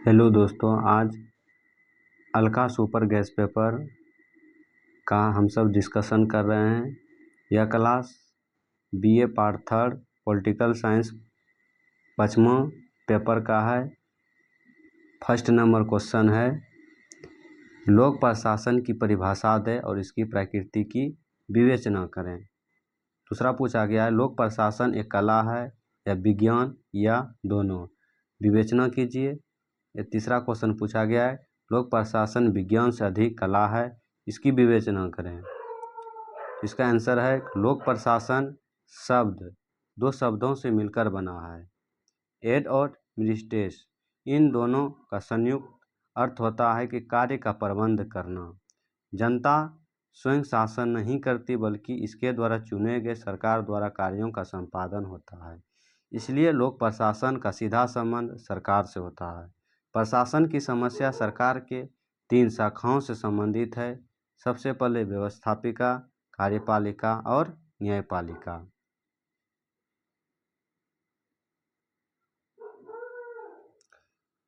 Hello दोस्तों, आज Alka super gas paper का हम सब डिस्कशन कर रहे हैं। यह class BA part third political science 5वां पेपर का है। फर्स्ट नंबर क्वेश्चन है, लोक प्रशासन की परिभाषा दें और इसकी प्रकृति की विवेचना करें। दूसरा पूछा गया है, लोक प्रशासन एक कला है या विज्ञान या दोनों, विवेचना कीजिए। ये तीसरा क्वेश्चन पूछा गया है, लोक प्रशासन विज्ञान से अधिक कला है, इसकी विवेचना करें। इसका आंसर है, लोक प्रशासन शब्द दो शब्दों से मिलकर बना है, एड और मिनिस्ट्रेस। इन दोनों का संयुक्त अर्थ होता है कि कार्य का प्रबंध करना। जनता स्वयं शासन नहीं करती, बल्कि इसके द्वारा चुने गए सरकार द्वारा कार्यों का संपादन होता है। इसलिए लोक प्रशासन का सीधा संबंध सरकार से होता है। प्रशासन की समस्या सरकार के 3 शाखाओं से संबंधित है। सबसे पहले व्यवस्थापिका, कार्यपालिका और न्यायपालिका।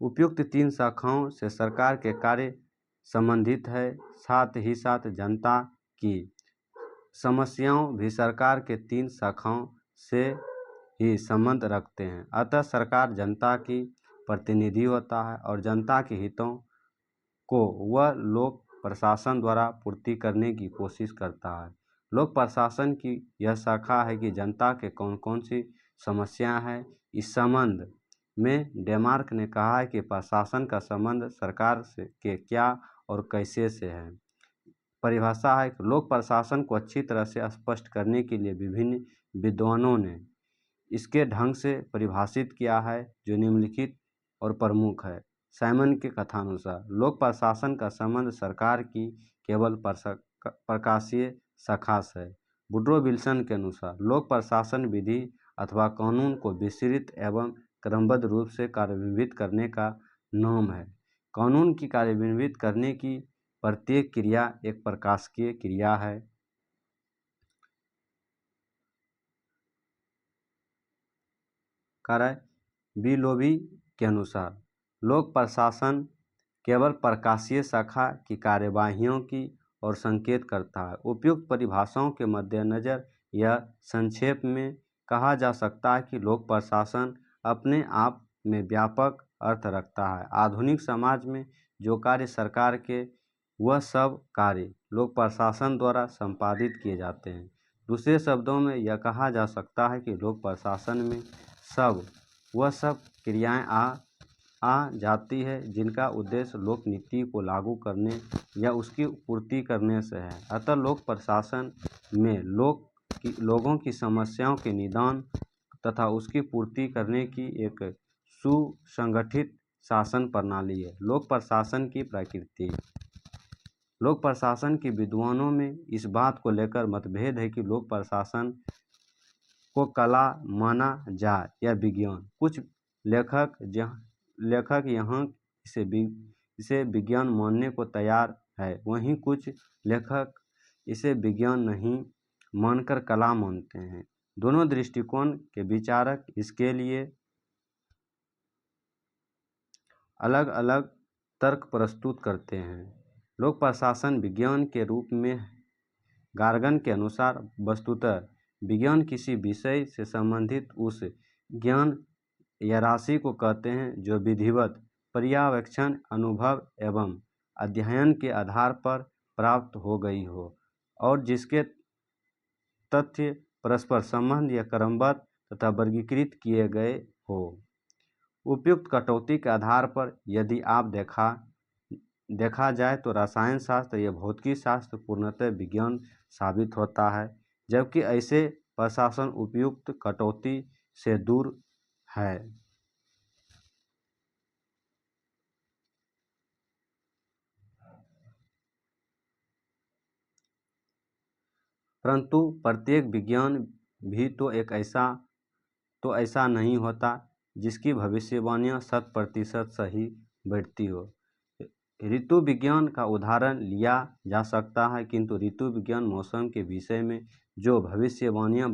उपयुक्त 3 शाखाओं से सरकार के कार्य संबंधित है, साथ ही साथ जनता की समस्याओं भी सरकार के 3 शाखाओं से ही संबंध रखते हैं। अतः सरकार जनता की प्रतिनिधि होता है और जनता के हितों को वह लोक प्रशासन द्वारा पूर्ति करने की कोशिश करता है। लोक प्रशासन की यह शाखा है कि जनता के कौन कौन सी समस्याएं हैं। इस संबंध में डेमार्क ने कहा है कि प्रशासन का संबंध सरकार से के क्या और कैसे से है। परिभाषा है, लोक प्रशासन को अच्छी तरह से स्पष्ट करने के लिए विभिन्न विद्वानों ने इसके ढंग से परिभाषित किया है, जो निम्नलिखित और प्रमुख है। साइमन के कथानुसार लोक प्रशासन का संबंध सरकार की केवल प्रकाशीय शाखा से है। वुड्रो विल्सन के अनुसार लोक प्रशासन विधि अथवा कानून को विस्तृत एवं क्रमबद्ध रूप से कार्यान्वित करने का नाम है। कानून की कार्यान्वित करने की प्रत्येक क्रिया एक प्रकाशिक क्रिया है। बिलोबी के अनुसार लोक प्रशासन केवल प्रकाशीय शाखा की कार्यवाहियों की और संकेत करता है। उपयुक्त परिभाषाओं के मद्देनजर यह संक्षेप में कहा जा सकता है कि लोक प्रशासन अपने आप में व्यापक अर्थ रखता है। आधुनिक समाज में जो कार्य सरकार के, वह सब कार्य लोक प्रशासन द्वारा संपादित किए जाते हैं। दूसरे शब्दों में यह कहा जा सकता है कि लोक प्रशासन में वह सब क्रियाएं आ जाती है जिनका उद्देश्य लोक नीति को लागू करने या उसकी पूर्ति करने से है। अतः लोक प्रशासन में लोगों की समस्याओं के निदान तथा उसकी पूर्ति करने की एक सुसंगठित शासन प्रणाली है। लोक प्रशासन की प्रकृति। लोक प्रशासन के विद्वानों में इस बात को लेकर मतभेद है कि लोक प्रशासन को कला माना जाए या विज्ञान। कुछ लेखक यहाँ इसे विज्ञान मानने को तैयार है, वहीं कुछ लेखक इसे विज्ञान नहीं मानकर कला मानते हैं। दोनों दृष्टिकोण के विचारक इसके लिए अलग अलग तर्क प्रस्तुत करते हैं। लोक प्रशासन विज्ञान के रूप में गार्गन के अनुसार वस्तुतः विज्ञान किसी विषय से संबंधित उस ज्ञान या राशि को कहते हैं जो विधिवत पर्यवेक्षण, अनुभव एवं अध्ययन के आधार पर प्राप्त हो गई हो और जिसके तथ्य परस्पर संबंध या क्रमबद्ध तथा वर्गीकृत किए गए हो। उपयुक्त कटौती के आधार पर यदि आप देखा जाए तो रसायन शास्त्र या भौतिकी शास्त्र पूर्णतः विज्ञान साबित होता है, जबकि ऐसे प्रशासन उपयुक्त कटौती से दूर है। परंतु प्रत्येक विज्ञान भी तो ऐसा नहीं होता जिसकी भविष्यवाणियां 100% सही बैठती हो। ऋतु विज्ञान का उदाहरण लिया जा सकता है, किंतु ऋतु विज्ञान मौसम के विषय में जो भविष्यवाणियां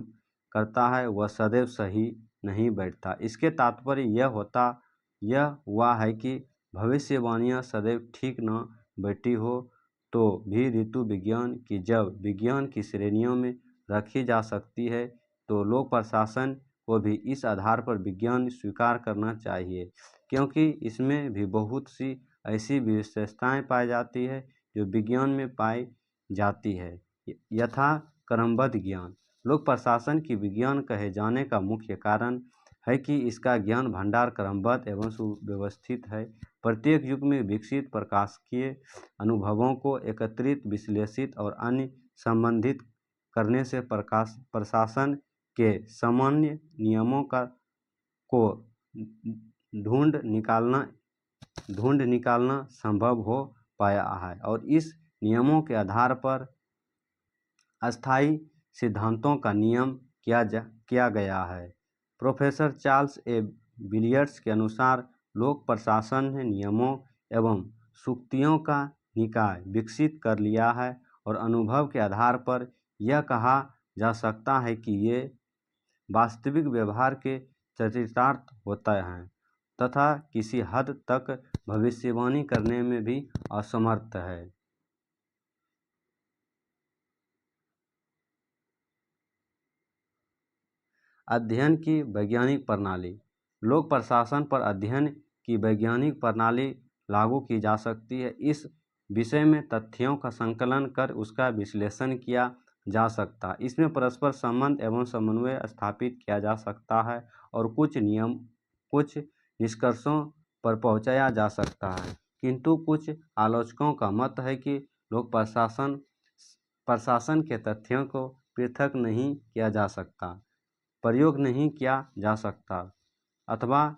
करता है वह सदैव सही नहीं बैठता। इसके तात्पर्य यह हुआ है कि भविष्यवाणियाँ सदैव ठीक न बैठी हो तो भी ऋतु विज्ञान की जब विज्ञान की श्रेणियों में रखी जा सकती है तो लोक प्रशासन को भी इस आधार पर विज्ञान स्वीकार करना चाहिए, क्योंकि इसमें भी बहुत सी ऐसी विशेषताएं पाई जाती है जो विज्ञान में पाई जाती है। यथा क्रमबद्ध ज्ञान। लोक प्रशासन की विज्ञान कहे जाने का मुख्य कारण है कि इसका ज्ञान भंडार क्रमबद्ध एवं सुव्यवस्थित है। प्रत्येक युग में विकसित प्रकाशिकीय अनुभवों को एकत्रित, विश्लेषित और अन्य संबंधित करने से प्रशासन के सामान्य नियमों को ढूंढ निकालना संभव हो पाया है और इस नियमों के आधार पर अस्थायी सिद्धांतों का नियम किया गया है। प्रोफेसर चार्ल्स ए विलियर्स के अनुसार लोक प्रशासन ने नियमों एवं सूक्तियों का निकाय विकसित कर लिया है और अनुभव के आधार पर यह कहा जा सकता है कि ये वास्तविक व्यवहार के चरितार्थ होते हैं तथा किसी हद तक भविष्यवाणी करने में भी असमर्थ है। अध्ययन की वैज्ञानिक प्रणाली। लोक प्रशासन पर अध्ययन की वैज्ञानिक प्रणाली लागू की जा सकती है। इस विषय में तथ्यों का संकलन कर उसका विश्लेषण किया जा सकता है। इसमें परस्पर संबंध एवं समन्वय स्थापित किया जा सकता है और कुछ निष्कर्षों पर पहुंचाया जा सकता है। किंतु कुछ आलोचकों का मत है कि लोक प्रशासन के तथ्यों को पृथक नहीं किया जा सकता, प्रयोग नहीं किया जा सकता अथवा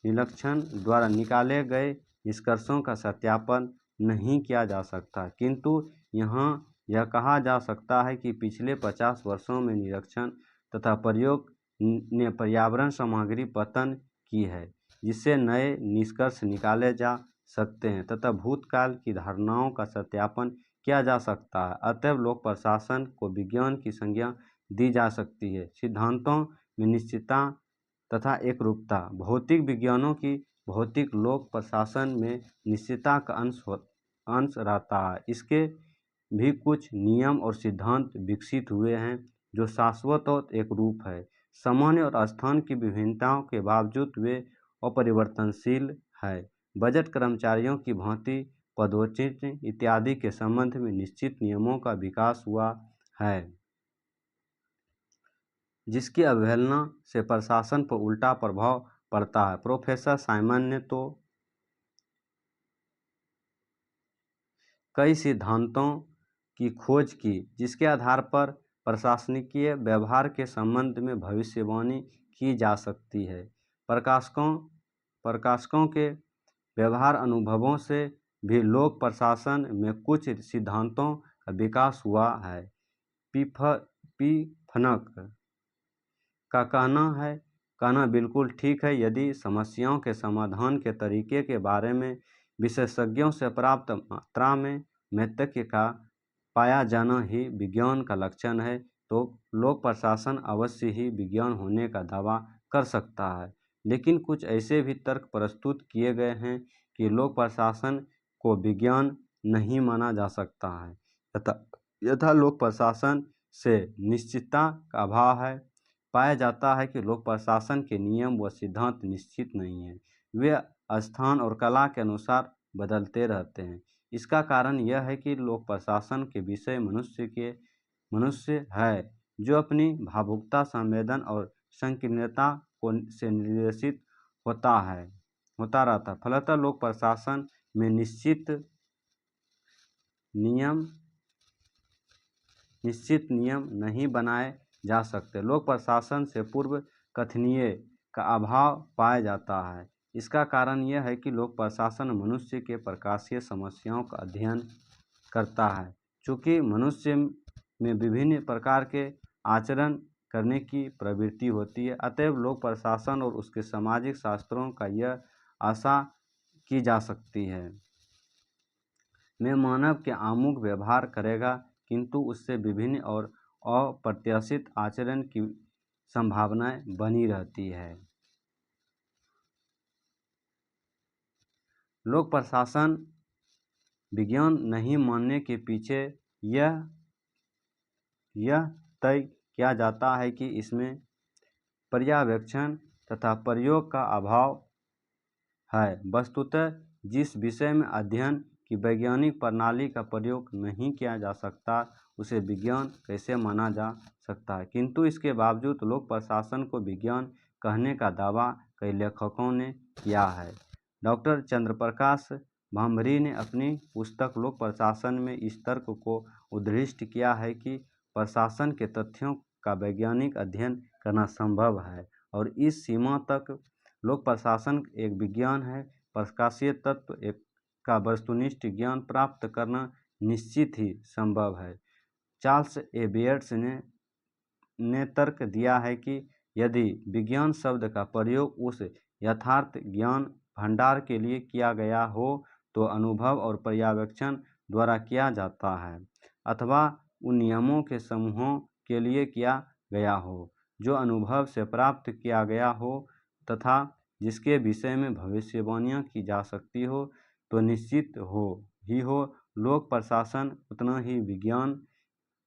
निरीक्षण द्वारा निकाले गए निष्कर्षों का सत्यापन नहीं किया जा सकता। किंतु यहाँ यह कहा जा सकता है कि पिछले 50 वर्षों में निरीक्षण तथा प्रयोग ने पर्यावरण सामग्री पतन की है, जिससे नए निष्कर्ष निकाले जा सकते हैं तथा भूतकाल की धारणाओं का सत्यापन किया जा सकता है। अतएव लोक प्रशासन को विज्ञान की संज्ञा दी जा सकती है। सिद्धांतों में निश्चितता तथा एकरूपता। भौतिक विज्ञानों की भौतिक लोक प्रशासन में निश्चितता का अंश रहता है। इसके भी कुछ नियम और सिद्धांत विकसित हुए हैं जो शाश्वत और एकरूप है। समय और स्थान की विभिन्नताओं के बावजूद वे अपरिवर्तनशील है। बजट कर्मचारियों की भांति पदोन्नति इत्यादि के संबंध में निश्चित नियमों का विकास हुआ है, जिसकी अवहेलना से प्रशासन पर उल्टा प्रभाव पड़ता है। प्रोफेसर साइमन ने तो कई सिद्धांतों की खोज की जिसके आधार पर प्रशासनिकीय व्यवहार के संबंध में भविष्यवाणी की जा सकती है। प्रकाशकों के व्यवहार अनुभवों से भी लोक प्रशासन में कुछ सिद्धांतों का विकास हुआ है। पी फनक का कहना बिल्कुल ठीक है। यदि समस्याओं के समाधान के तरीके के बारे में विशेषज्ञों से पर्याप्त मात्रा में मैत्य का पाया जाना ही विज्ञान का लक्षण है, तो लोक प्रशासन अवश्य ही विज्ञान होने का दावा कर सकता है। लेकिन कुछ ऐसे भी तर्क प्रस्तुत किए गए हैं कि लोक प्रशासन को विज्ञान नहीं माना जा सकता है यथा लोक प्रशासन से निश्चितता का अभाव है। पाया जाता है कि लोक प्रशासन के नियम व सिद्धांत निश्चित नहीं हैं, वे स्थान और कला के अनुसार बदलते रहते हैं। इसका कारण यह है कि लोक प्रशासन के विषय मनुष्य है, जो अपनी भावुकता, संवेदन और संकीर्णता से निर्देशित होता रहता है। फलतः लोक प्रशासन में निश्चित नियम नहीं बनाए जा सकते। लोक प्रशासन से पूर्व कथनीय का अभाव पाया जाता है। इसका कारण यह है कि लोक प्रशासन मनुष्य के प्रकाशीय समस्याओं का अध्ययन करता है। चूँकि मनुष्य में विभिन्न प्रकार के आचरण करने की प्रवृत्ति होती है, अतएव लोक प्रशासन और उसके सामाजिक शास्त्रों का यह आशा की जा सकती है में मानव के आमुख व्यवहार करेगा, किंतु उससे विभिन्न और अप्रत्याशित आचरण की संभावनाएं बनी रहती है। लोक प्रशासन विज्ञान नहीं मानने के पीछे यह तय किया जाता है कि इसमें पर्यवेक्षण तथा प्रयोग का अभाव है। वस्तुतः जिस विषय में अध्ययन की वैज्ञानिक प्रणाली का प्रयोग नहीं किया जा सकता उसे विज्ञान कैसे माना जा सकता है। किंतु इसके बावजूद लोक प्रशासन को विज्ञान कहने का दावा कई लेखकों ने किया है। डॉक्टर चंद्रप्रकाश भांभरी ने अपनी पुस्तक लोक प्रशासन में इस तर्क को उद्धृष्ट किया है कि प्रशासन के तथ्यों का वैज्ञानिक अध्ययन करना संभव है और इस सीमा तक लोक प्रशासन एक विज्ञान है। प्रकाशीय तत्व एक का वस्तुनिष्ठ ज्ञान प्राप्त करना निश्चित ही संभव है। चार्ल्स ए बेयर्स ने तर्क दिया है कि यदि विज्ञान शब्द का प्रयोग उस यथार्थ ज्ञान भंडार के लिए किया गया हो तो अनुभव और पर्यवेक्षण द्वारा किया जाता है अथवा उन नियमों के समूहों के लिए किया गया हो जो अनुभव से प्राप्त किया गया हो तथा जिसके विषय में भविष्यवाणियाँ की जा सकती हो तो निश्चित हो लोक प्रशासन उतना ही विज्ञान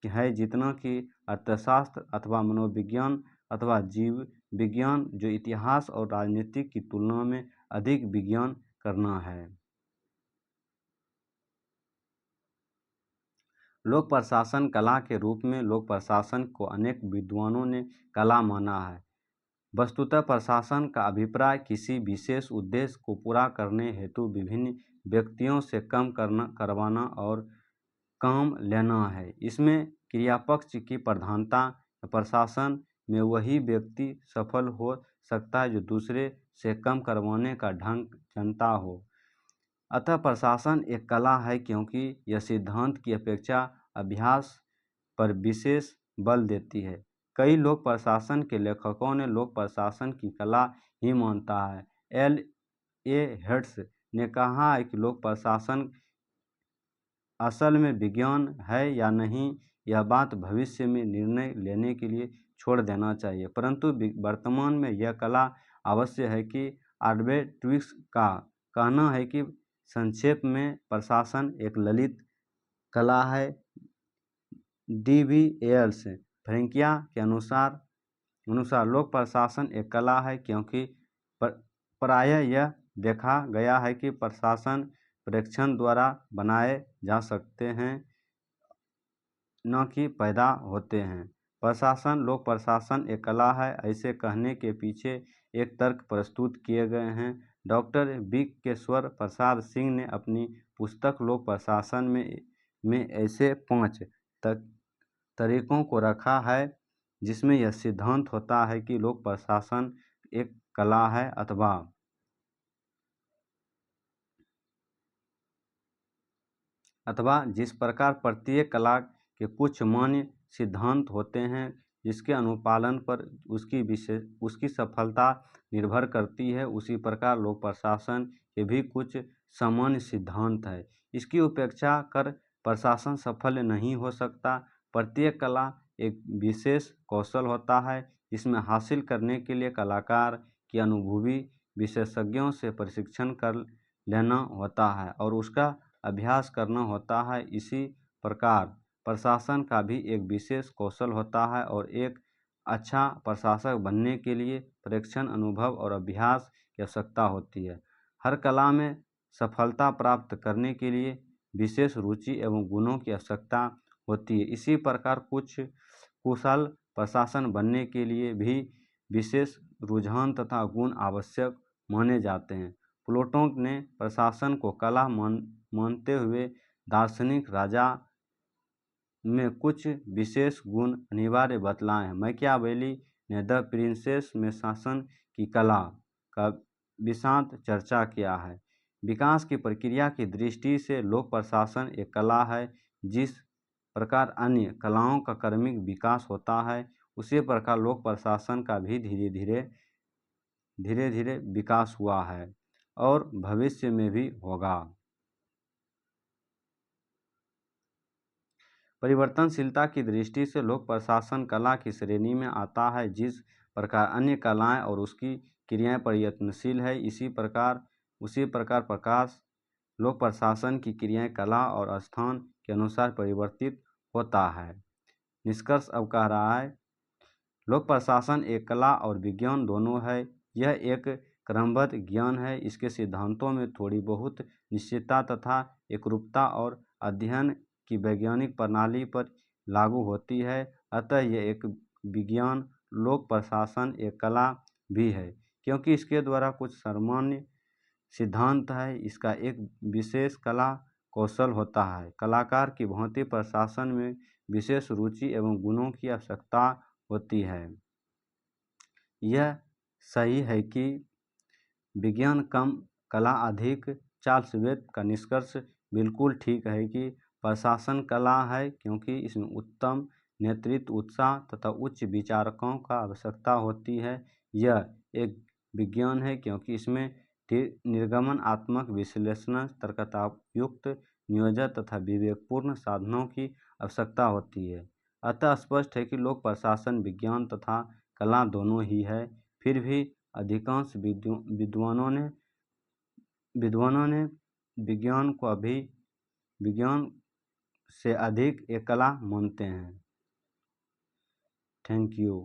है जितना कि अर्थशास्त्र अथवा मनोविज्ञान अथवा जीव विज्ञान जो इतिहास और राजनीति की तुलना में अधिक विज्ञान करना है। लोक प्रशासन कला के रूप में लोक प्रशासन को अनेक विद्वानों ने कला माना है। वस्तुतः प्रशासन का अभिप्राय किसी विशेष उद्देश्य को पूरा करने हेतु विभिन्न व्यक्तियों से काम करवाना और काम लेना है। इसमें क्रियापक्ष की प्रधानता प्रशासन में वही व्यक्ति सफल हो सकता है जो दूसरे से कम करवाने का ढंग जानता हो। अतः प्रशासन एक कला है क्योंकि यह सिद्धांत की अपेक्षा अभ्यास पर विशेष बल देती है। कई लोक प्रशासन के लेखकों ने लोक प्रशासन की कला ही मानता है। L.A. हेड्स ने कहा है कि लोक प्रशासन असल में विज्ञान है या नहीं यह बात भविष्य में निर्णय लेने के लिए छोड़ देना चाहिए, परंतु वर्तमान में यह कला अवश्य है कि आल्बर्ट ट्विक्स का कहना है कि संक्षेप में प्रशासन एक ललित कला है। D.V.Ayers फ्रैंकिया के अनुसार लोक प्रशासन एक कला है क्योंकि प्रायः यह देखा गया है कि प्रशासन परीक्षण द्वारा बनाए जा सकते हैं न कि पैदा होते हैं। लोक प्रशासन एक कला है ऐसे कहने के पीछे एक तर्क प्रस्तुत किए गए हैं। डॉक्टर बिक्केश्वर प्रसाद सिंह ने अपनी पुस्तक लोक प्रशासन में ऐसे 5 तरीकों को रखा है जिसमें यह सिद्धांत होता है कि लोक प्रशासन एक कला है अथवा जिस प्रकार प्रत्येक कला के कुछ मान्य सिद्धांत होते हैं जिसके अनुपालन पर उसकी सफलता निर्भर करती है, उसी प्रकार लोक प्रशासन के भी कुछ सामान्य सिद्धांत है। इसकी उपेक्षा कर प्रशासन सफल नहीं हो सकता। प्रत्येक कला एक विशेष कौशल होता है जिसमें हासिल करने के लिए कलाकार की अनुभवी विशेषज्ञों से प्रशिक्षण कर लेना होता है और उसका अभ्यास करना होता है। इसी प्रकार प्रशासन का भी एक विशेष कौशल होता है और एक अच्छा प्रशासक बनने के लिए परीक्षण अनुभव और अभ्यास की आवश्यकता होती है। हर कला में सफलता प्राप्त करने के लिए विशेष रुचि एवं गुणों की आवश्यकता होती है। इसी प्रकार कुछ कुशल प्रशासन बनने के लिए भी विशेष रुझान तथा गुण आवश्यक माने जाते हैं। प्लेटो ने प्रशासन को कला मानते हुए दार्शनिक राजा में कुछ विशेष गुण अनिवार्य बतलाए हैं। मैकियावेली ने द प्रिंसेस में शासन की कला का विशद चर्चा किया है। विकास की प्रक्रिया की दृष्टि से लोक प्रशासन एक कला है। जिस प्रकार अन्य कलाओं का क्रमिक विकास होता है उसी प्रकार लोक प्रशासन का भी धीरे धीरे विकास हुआ है और भविष्य में भी होगा। परिवर्तनशीलता की दृष्टि से लोक प्रशासन कला की श्रेणी में आता है। जिस प्रकार अन्य कलाएं और उसकी क्रियाएं परिवर्तनशील है उसी प्रकार लोक प्रशासन की क्रियाएं कला और स्थान के अनुसार परिवर्तित होता है। निष्कर्ष अब कह रहा है, लोक प्रशासन एक कला और विज्ञान दोनों है। यह एक क्रमबद्ध ज्ञान है। इसके सिद्धांतों में थोड़ी बहुत निश्चितता तथा एकरूपता और अध्ययन की वैज्ञानिक प्रणाली पर लागू होती है। अतः यह एक विज्ञान, लोक प्रशासन एक कला भी है, क्योंकि इसके द्वारा कुछ सामान्य सिद्धांत है। इसका एक विशेष कला कौशल होता है। कलाकार की भांति प्रशासन में विशेष रुचि एवं गुणों की आवश्यकता होती है। यह सही है कि विज्ञान कम, कला अधिक। चार्ल्स वेब का निष्कर्ष बिल्कुल ठीक है कि प्रशासन कला है, क्योंकि इसमें उत्तम नेतृत्व, उत्साह तथा उच्च विचारकों का आवश्यकता होती है। यह एक विज्ञान है, क्योंकि इसमें निर्गमनात्मक विश्लेषण, तर्कतायुक्त नियोजन तथा विवेकपूर्ण साधनों की आवश्यकता होती है। अतः स्पष्ट है कि लोक प्रशासन विज्ञान तथा कला दोनों ही है। फिर भी अधिकांश विद्वानों ने विज्ञान को अभी विज्ञान से अधिक एक कला मानते हैं। Thank you.